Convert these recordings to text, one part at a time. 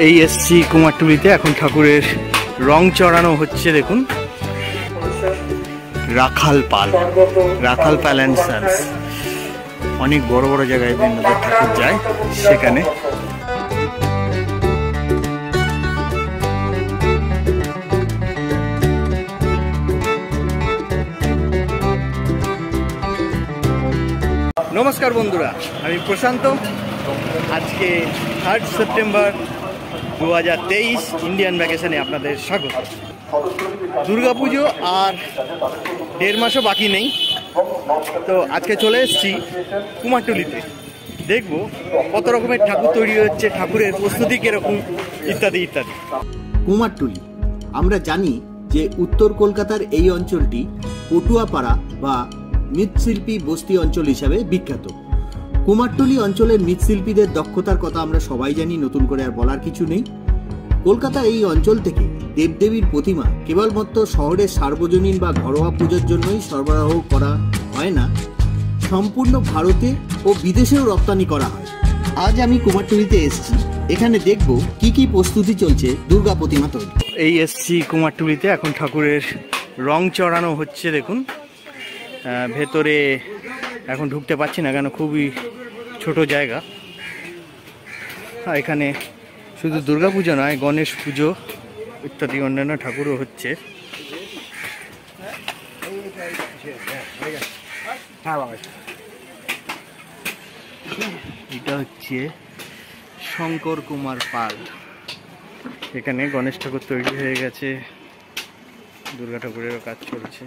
এই এসছি কুমারটুলিতে, এখন ঠাকুরের রং চড়ানো হচ্ছে। দেখুন, রাখাল পাল অ্যান্ড সন্স, অনেক বড় বড় জায়গায় দিনরাত ঠাকুর যায় সেখানে। নমস্কার বন্ধুরা, আমি প্রশান্ত। আজকে 3 সেপ্টেম্বর 2023 ইন্ডিয়ান ভ্যাকেশনে আপনাদের স্বাগত। দুর্গাপুজো আর 1.5 মাসও বাকি নেই, তো আজকে চলে এসেছি কুমারটুলিতে। দেখব কত রকমের ঠাকুর তৈরি হচ্ছে, ঠাকুরের প্রস্তুতি কীরকম, ইত্যাদি ইত্যাদি। কুমারটুলি, আমরা জানি যে উত্তর কলকাতার এই অঞ্চলটি পটুয়াপাড়া বা মৃৎশিল্পী বস্তি অঞ্চল হিসাবে বিখ্যাত। কুমারটুলি অঞ্চলের মৃৎশিল্পীদের দক্ষতার কথা আমরা সবাই জানি, নতুন করে আর বলার কিছু নেই। কলকাতার এই অঞ্চল থেকে দেবদেবীর প্রতিমা কেবলমাত্র শহরের সার্বজনীন বা ঘরোয়া পুজোর জন্যই সরবরাহ করা হয় না, সম্পূর্ণ ভারতে ও বিদেশেও রপ্তানি করা হয়। আজ আমি কুমারটুলিতে এসেছি, এখানে দেখব কি কি প্রস্তুতি চলছে দুর্গা প্রতিমা তৈরি। এই এসছি কুমারটুলিতে, এখন ঠাকুরের রং চড়ানো হচ্ছে। দেখুন, ভেতরে এখন ঢুকতে পারছি না, কেন খুবই ছোট জায়গা। এখানে শুধু দুর্গা পুজো নয়, গণেশ পুজো ইত্যাদি অন্যান্য ঠাকুরও হচ্ছে। এটা হচ্ছে শঙ্কর কুমার পাল। এখানে গণেশ ঠাকুর তৈরি হয়ে গেছে, দুর্গা ঠাকুরেরও কাজ চলছে।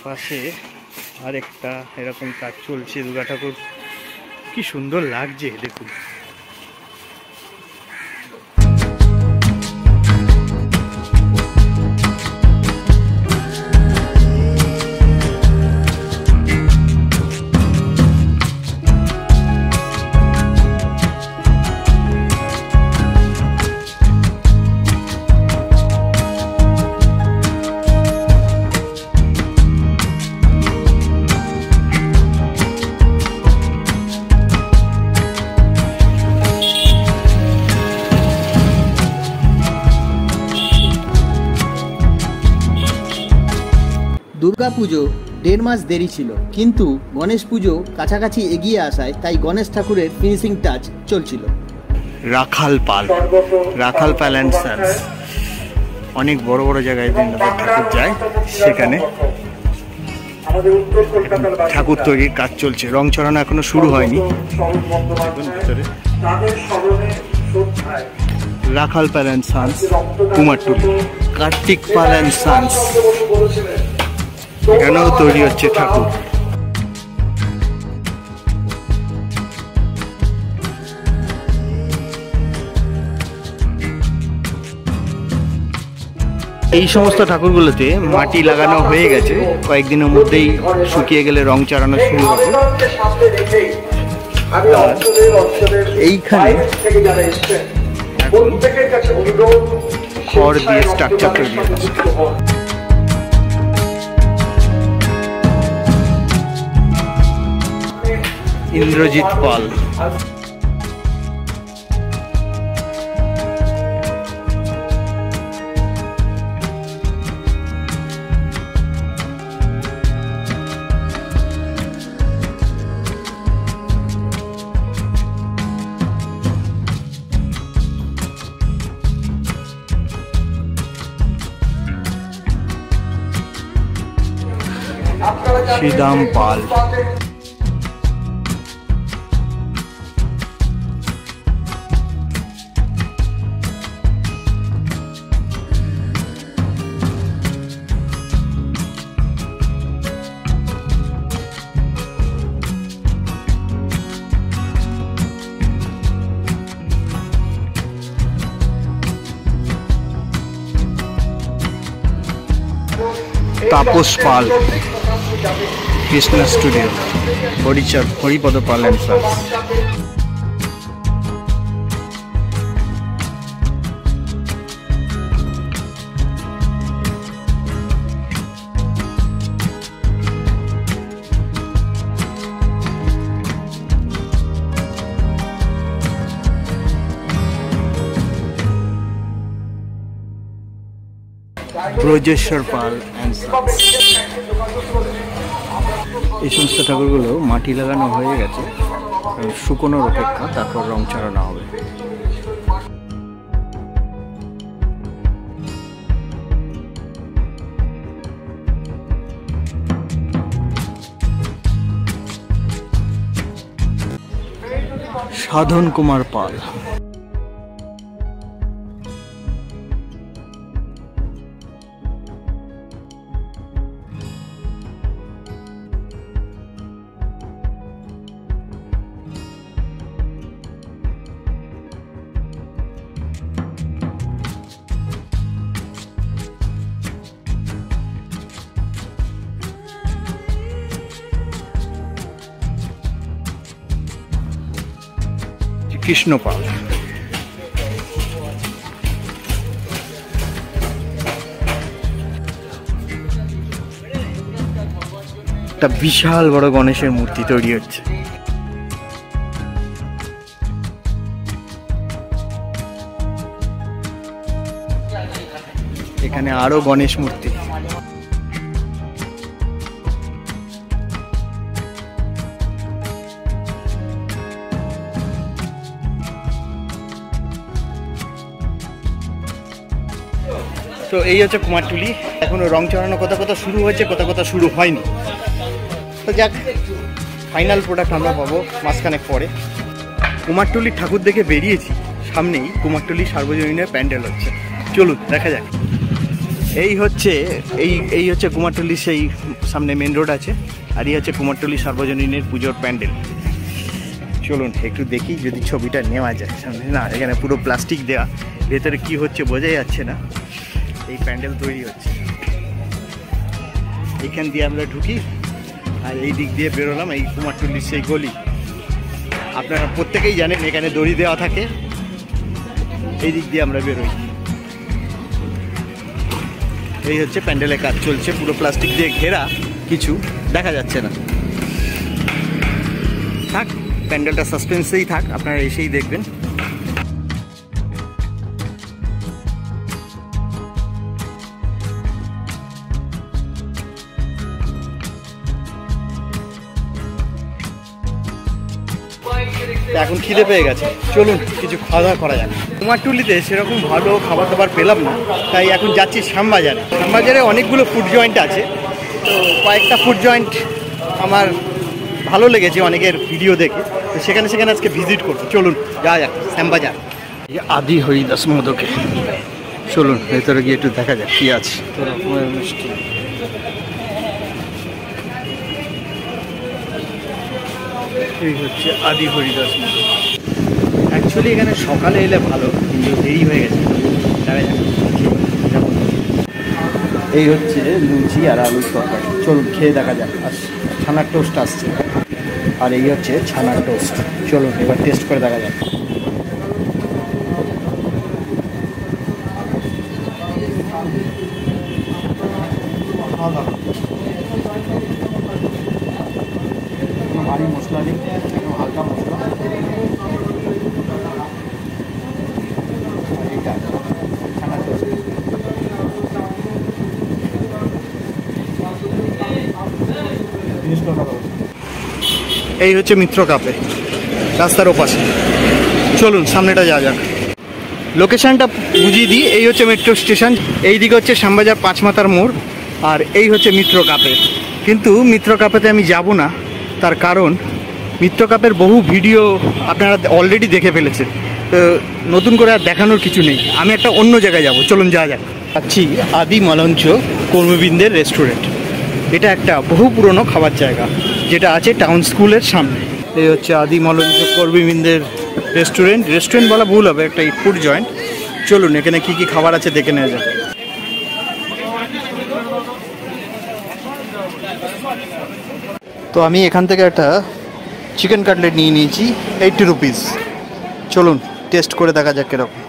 পাশে আরেকটা এরকম কাজ চলছে। দুর্গা ঠাকুর কি সুন্দর লাগছে, দেখুন। দুর্গা পুজো 1.5 মাস দেরি ছিল, কিন্তু গণেশ পুজো কাছাকাছি এগিয়ে আসায় তাই গণেশ ঠাকুরের ফিনিশিং টাচ চলছিল। রাখাল পাল অ্যান্ড সন্স, অনেক বড় বড় জায়গায় দিনরাত ঠাকুর যায় সেখানে। ঠাকুর তৈরির কাজ চলছে, রং চড়ানো এখনো শুরু হয়নি। Rakhal Pal and sons, Kumartuli. Kartik Pal and sons, এখানেও তৈরি হচ্ছে ঠাকুর। এই সমস্ত ঠাকুরগুলোতে মাটি লাগানো হয়ে গেছে, কয়েকদিনের মধ্যেই শুকিয়ে গেলে রং চড়ানো শুরু হবে। এইখানে খড় দিয়ে স্ট্রাকচার তৈরি হচ্ছে। Indrajit Pal. Shridam Pal. Tapas Pal, Krishna studio, Haripada Pal and sons. Brajeshwar Pal and এই সমস্ত ঠাকুরগুলো মাটি লাগানো হয়ে গেছে, শুকোনোর অপেক্ষা, তারপর রং চড়ানো হবে। সাধন কুমার পাল। কৃষ্ণ পাল। একটা বিশাল বড় গণেশের মূর্তি তৈরি হচ্ছে। এখানে আরো গণেশ মূর্তি। তো এই হচ্ছে কুমারটুলি। এখনো রং চড়ানো কথা শুরু হয়েছে, কথা শুরু হয়নি। তো যাক, ফাইনাল প্রোডাক্ট আমরা পাবো মাসখানেক পরে। কুমারটুলি ঠাকুর দেখে বেরিয়েছি, সামনেই কুমারটুলি সার্বজনীনের প্যান্ডেল হচ্ছে, চলুন দেখা যাক। এই হচ্ছে কুমারটুলি, সেই সামনে মেন রোড আছে, আর এই হচ্ছে কুমারটুলি সার্বজনীনের পুজোর প্যান্ডেল। চলুন একটু দেখি যদি ছবিটা নেওয়া যায় সামনে। না, এখানে পুরো প্লাস্টিক দেওয়া, ভেতরে কি হচ্ছে বোঝাই যাচ্ছে না। এই প্যান্ডেল তৈরি হচ্ছে, এখান দিয়ে আমরা ঢুকি আর এই দিক দিয়ে বেরোলাম। এই কুমারটুলির সেই গলি, আপনারা প্রত্যেকেই জানেন এখানে দড়ি দেওয়া থাকে, এই দিক দিয়ে আমরা বেরোই। এই হচ্ছে প্যান্ডেলের কাজ চলছে, পুরো প্লাস্টিক দিয়ে ঘেরা, কিছু দেখা যাচ্ছে না। থাক, প্যান্ডেলটা সাসপেন্সেই থাক, আপনারা এসেই দেখবেন। এখন খিদে পেয়ে গেছে, চলুন কিছু খাওয়া দাওয়া করা যাক। কুমারটুলিতে সেরকম ভালো খাবার দাবার পেলাম না, তাই এখন যাচ্ছি শ্যামবাজারে। শ্যামবাজারে অনেকগুলো ফুড জয়েন্ট আছে, তো কয়েকটা ফুড জয়েন্ট আমার ভালো লেগেছে অনেকের ভিডিও দেখে, তো সেখানে আজকে ভিজিট করবো। চলুন যাওয়া যাক শ্যামবাজার। আদি হরিদাস মোদকে, চলুন ভেতরে গিয়ে একটু দেখা যাক কি আছে। মিষ্টি, এই হচ্ছে আদি হরিদাস মোদক। অ্যাকচুয়ালি এখানে সকালে এলে ভালো, কিন্তু দেরি হয়ে গেছে, দেখা যাক। এই হচ্ছে লুচি আর আলুর তরকারি, চলুন খেয়ে দেখা যাক। আর ছানার টোস্ট আসছে, আর এই হচ্ছে ছানার টোস্ট, চলুন এবার টেস্ট করে দেখা যাক। ভারী মশলা নেই, হালকা মশলা। এই হচ্ছে মিত্র কাপে, রাস্তার ওপাশে। চলুন সামনেটা যাওয়া যাক। লোকেশনটা বুঝিয়ে দিই, এই হচ্ছে মেট্রো স্টেশন, এই দিকে হচ্ছে শ্যামবাজার পাঁচমাথার মোড়, আর এই হচ্ছে মিত্র কাপে। কিন্তু মিত্র কাপেতে আমি যাব না, তার কারণ মিত্র কাপের বহু ভিডিও আপনারা অলরেডি দেখে ফেলেছেন, তো নতুন করে আর দেখানোর কিছু নেই। আমি একটা অন্য জায়গায় যাব, চলুন যাওয়া যাক। আছি আদি মালঞ্চ কর্মবৃন্দের রেস্টুরেন্ট। এটা একটা বহু পুরনো খাবার জায়গা, যেটা আছে টাউন স্কুলের সামনে। এই হচ্ছে আদি মালঞ্চ কর্মবৃন্দের রেস্টুরেন্ট বলা ভুল হবে, একটা ফুড জয়েন্ট। চলুন এখানে কি কি খাবার আছে দেখে নেওয়া যাক। তো আমি এখান থেকে একটা চিকেন কাটলেট নিয়ে নিয়েছি, 80 রুপিস। চলুন টেস্ট করে দেখা যাক কিরকম।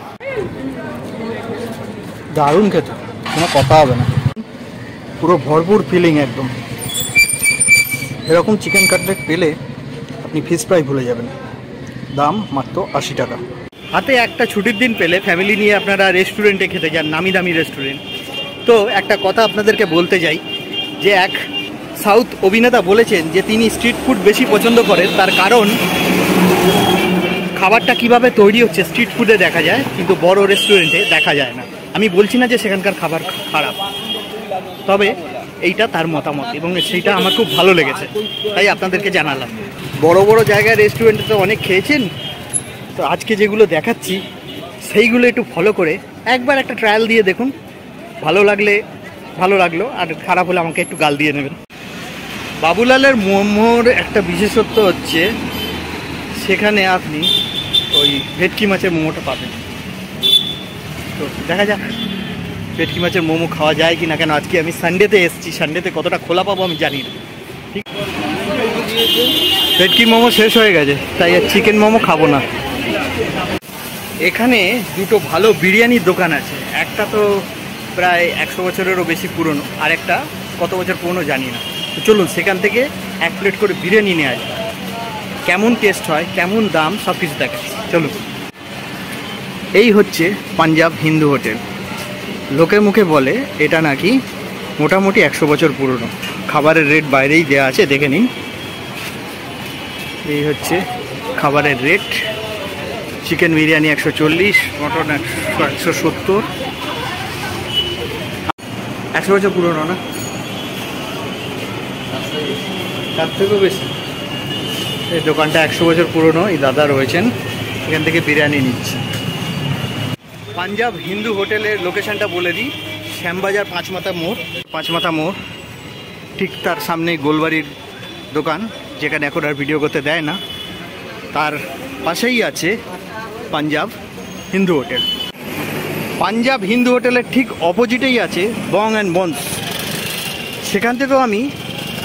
দারুণ খেতে, কোনো কথা হবে না, পুরো ভরপুর ফিলিং একদম। এরকম চিকেন কাটলেট পেলে আপনি ফিশ ফ্রাই ভুলে যাবেন। দাম মাত্র 80 টাকা। হাতে একটা ছুটির দিন পেলে ফ্যামিলি নিয়ে আপনারা রেস্টুরেন্টে খেতে যান, নামি দামি রেস্টুরেন্ট, তো একটা কথা আপনাদেরকে বলতে যাই যে এক সাউথ অভিনেতা বলেছেন যে তিনি স্ট্রিট ফুড বেশি পছন্দ করেন, তার কারণ খাবারটা কিভাবে তৈরি হচ্ছে স্ট্রিট ফুডে দেখা যায় কিন্তু বড় রেস্টুরেন্টে দেখা যায় না। আমি বলছি না যে সেখানকার খাবার খারাপ, তবে এইটা তার মতামত এবং সেইটা আমার খুব ভালো লেগেছে, তাই আপনাদেরকে জানালাম। বড় বড় জায়গায় রেস্টুরেন্টে তো অনেক খেয়েছেন, তো আজকে যেগুলো দেখাচ্ছি সেইগুলো একটু ফলো করে একবার একটা ট্রায়াল দিয়ে দেখুন। ভালো লাগলে ভালো লাগলো, আর খারাপ হলে আমাকে একটু গাল দিয়ে নেবেন। বাবুলালের মোমোর একটা বিশেষত্ব হচ্ছে সেখানে আপনি ওই ভেটকি মাছের মোমোটা পাবেন। তো দেখা যাক ভেটকি মাছের মোমো খাওয়া যায় কি না, কেন আজকে আমি সানডেতে এসেছি, সানডেতে কতটা খোলা পাবো আমি জানি না। ঠিক, ভেটকি মোমো শেষ হয়ে গেছে, তাই আর চিকেন মোমো খাবো না। এখানে দুটো ভালো বিরিয়ানির দোকান আছে, একটা তো প্রায় 100 বছরেরও বেশি পুরনো, আর একটা কত বছর পুরনো জানি না। তো চলুন সেখান থেকে 1 প্লেট করে বিরিয়ানি নিয়ে আসি, কেমন টেস্ট হয়, কেমন দাম, সব কিছু দেখাচ্ছি। চলুন। এই হচ্ছে পাঞ্জাব হিন্দু হোটেল। লোকের মুখে বলে এটা নাকি মোটামুটি 100 বছর পুরনো। খাবারের রেট বাইরেই দেওয়া আছে, দেখে নিন। এই হচ্ছে খাবারের রেট। Chicken biryani 140, mutton 170। 100 বছর পুরনো না, তার থেকেও বেশি। এই দোকানটা 100 বছর পুরনো। এই দাদা রয়েছেন, এখান থেকে বিরিয়ানি নিচ্ছি। পাঞ্জাব হিন্দু হোটেলের লোকেশনটা বলে দিই, শ্যামবাজার পাঁচমাথা মোড়, ঠিক তার সামনে গোলবাড়ির দোকান, যেখানে এখন আর ভিডিও করতে দেয় না, তার পাশেই আছে পাঞ্জাব হিন্দু হোটেল। পাঞ্জাব হিন্দু হোটেলের ঠিক অপোজিটেই আছে বং অ্যান্ড বনস। সেখান থেকেও আমি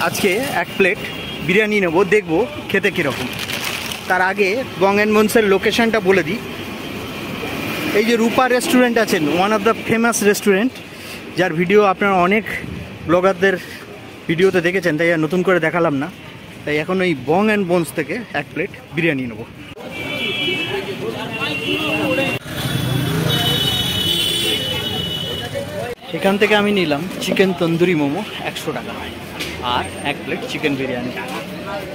আজকে 1 প্লেট বিরিয়ানি নেব, দেখব খেতে কীরকম। তার আগে বং অ্যান্ড বনসের লোকেশনটা বলে দিই। এই যে রূপা রেস্টুরেন্ট আছেন, one of the famous restaurant, যার ভিডিও আপনারা অনেক ব্লগারদের ভিডিওতে দেখেছেন, তাই আর নতুন করে দেখালাম না। তাই এখন ওই বং অ্যান্ড বনস থেকে 1 প্লেট বিরিয়ানি নেব। এখান থেকে আমি নিলাম চিকেন তন্দুরি মোমো 100 টাকা, আর 1 প্লেট চিকেন বিরিয়ানি।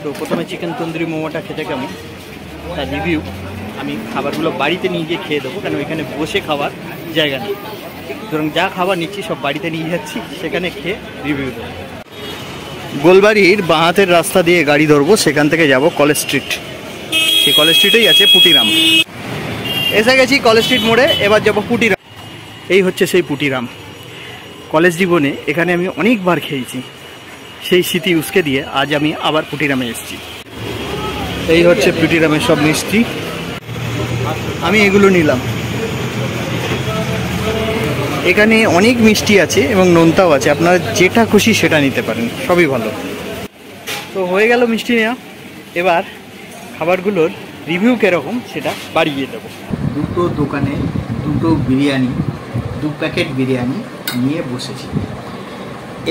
তো প্রথমে চিকেন তন্দুরি মোমোটা খেতে কেমন তার রিভিউ আমি খাবারগুলো বাড়িতে নিয়ে গিয়ে খেয়ে দেবো, কেন এখানে বসে খাবার জায়গা নেই। সুতরাং যা খাবার নিচ্ছি সব বাড়িতে নিয়ে যাচ্ছি, সেখানে খেয়ে রিভিউ দেবো। গোলবাড়ির বাঁ হাতের রাস্তা দিয়ে গাড়ি ধরবো, সেখান থেকে যাব কলেজ স্ট্রিট। সেই কলেজ স্ট্রিটেই আছে পুটিরাম। এসে গেছি কলেজ স্ট্রিট মোড়ে, এবার যাব পুটিরাম। এই হচ্ছে সেই পুটিরাম। কলেজ জীবনে এখানে আমি অনেকবার খেয়েছি, সেই স্মৃতি উস্কে দিয়ে আজ আমি আবার পুটিরামে এসেছি। এই হচ্ছে পুটিরামের সব মিষ্টি, আমি এগুলো নিলাম। এখানে অনেক মিষ্টি আছে এবং নোনতাও আছে, আপনারা যেটা খুশি সেটা নিতে পারেন, সবই ভালো। তো হয়ে গেল মিষ্টি নেওয়া, এবার খাবারগুলোর রিভিউ কীরকম সেটা বাড়িয়ে দেবো। দুটো দোকানে দুটো বিরিয়ানি, 2 প্যাকেট বিরিয়ানি নিয়ে বসেছি।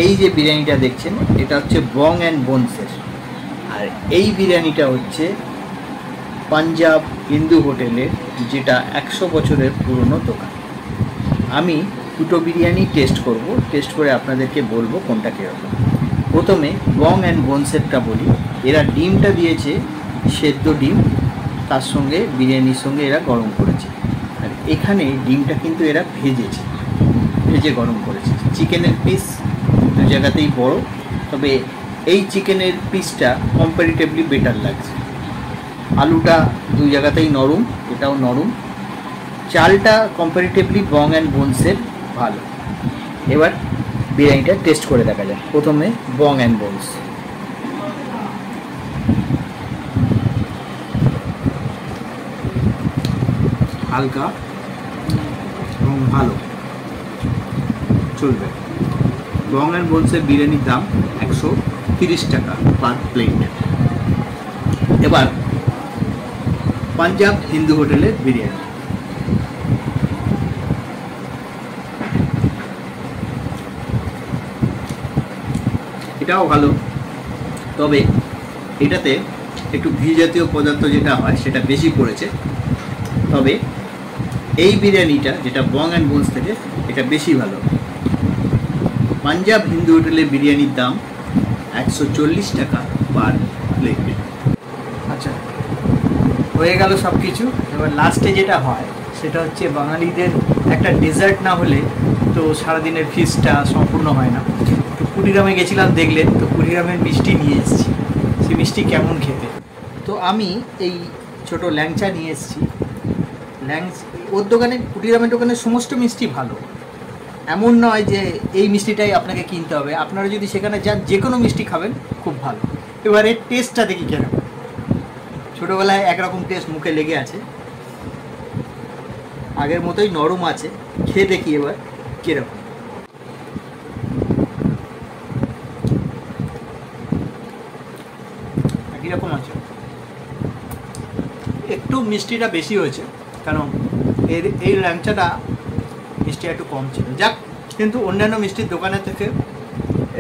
এই যে বিরিয়ানিটা দেখছেন এটা হচ্ছে বং অ্যান্ড বনসের, আর এই বিরিয়ানিটা হচ্ছে পাঞ্জাব হিন্দু হোটেলের, যেটা 100 বছরের পুরনো দোকান। আমি দুটো বিরিয়ানি টেস্ট করব, টেস্ট করে আপনাদেরকে বলবো কোনটা কীরকম। প্রথমে বং অ্যান্ড বনসেরটা বলি। এরা ডিমটা দিয়েছে সেদ্ধ ডিম, তার সঙ্গে বিরিয়ানির সঙ্গে এরা গরম করেছে, আর এখানে ডিমটা কিন্তু এরা ভেজে গরম করেছে। চিকেনের পিস 2 জায়গাতেই বড়, তবে এই চিকেনের পিসটা কম্পারেটিভলি বেটার লাগছে। আলুটা 2 জায়গাতেই নরম, এটাও নরম। চালটা কম্পারেটিভলি বং অ্যান্ড বনসের ভালো। এবার বিরিয়ানিটা টেস্ট করে দেখা যায়। প্রথমে বং অ্যান্ড বনস। হালকা এবং ভালো, চলবে। বং অ্যান্ড বনসের বিরিয়ানির দাম 130 টাকা পার প্লেট। এবার পাঞ্জাব হিন্দু হোটেলের বিরিয়ানি। এটাও ভালো, তবে এটাতে একটু ঘি জাতীয় পদার্থ যেটা হয় সেটা বেশি পড়েছে। তবে এই বিরিয়ানিটা যেটা বং অ্যান্ড বনস থেকে, এটা বেশি ভালো। পাঞ্জাব হিন্দু হোটেলে বিরিয়ানির দাম 140 টাকা পার প্লেট। আচ্ছা, হয়ে গেল সব কিছু। এবার লাস্টে যেটা হয় সেটা হচ্ছে বাঙালিদের একটা ডেজার্ট না হলে তো সারাদিনের ফিস্টটা সম্পূর্ণ হয় না। তো কুড়িগ্রামে গেছিলাম, দেখলেন তো, কুড়িগ্রামের মিষ্টি নিয়ে এসেছি। সেই মিষ্টি কেমন খেতে, তো আমি এই ছোট ল্যাংচা নিয়ে এসেছি। ওর দোকানে, কুড়িগ্রামের দোকানে সমস্ত মিষ্টি ভালো, এমন নয় যে এই মিষ্টিটাই আপনাকে কিনতে হবে। আপনারা যদি সেখানে যান যে কোনো মিষ্টি খাবেন খুব ভালো। এবারে টেস্টটা দেখি কেন। ছোটোবেলায় একরকম টেস্ট মুখে লেগে আছে, আগের মতোই নরম আছে। খেয়ে দেখি এবার কীরকম। কীরকম আছে, একটু মিষ্টিটা বেশি হয়েছে, কারণ এই ল্যাংচাটা মিষ্টি একটু কম ছিল। যাক, কিন্তু অন্যান্য মিষ্টির দোকানের থেকে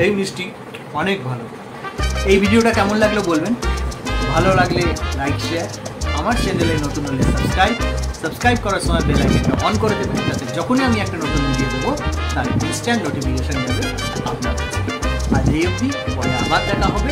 এই মিষ্টি অনেক ভালো। এই ভিডিওটা কেমন লাগলো বলবেন, ভালো লাগলে লাইক, শেয়ার, আমার চ্যানেলে নতুন হলে সাবস্ক্রাইব করার সময় বেল আইকনটা অন করে দেবেন, যাতে যখনই আমি একটা নতুন ভিডিও দেবো তার ইনস্ট্যান্ট নোটিফিকেশান যাবে আপনার। আজ এই অবধি, পরে আবার দেখা হবে।